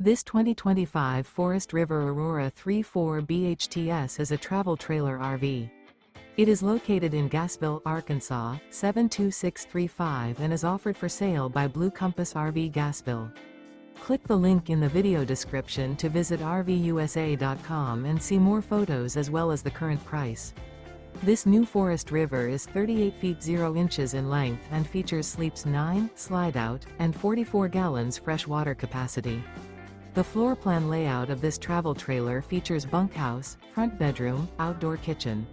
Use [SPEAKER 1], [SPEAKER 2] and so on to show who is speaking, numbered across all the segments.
[SPEAKER 1] This 2025 Forest River Aurora 3.4 BHTS is a travel trailer RV. It is located in Gassville, Arkansas, 72635 and is offered for sale by Blue Compass RV Gassville. Click the link in the video description to visit RVUSA.com and see more photos as well as the current price. This new Forest River is 38 feet 0 inches in length and features sleeps 9, slide-out, and 44 gallons fresh water capacity. The floor plan layout of this travel trailer features bunkhouse, front bedroom, outdoor kitchen.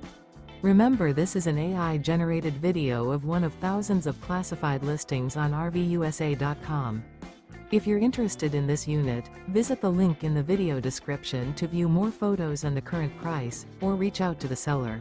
[SPEAKER 1] Remember, this is an AI-generated video of one of thousands of classified listings on RVUSA.com. If you're interested in this unit, visit the link in the video description to view more photos and the current price, or reach out to the seller.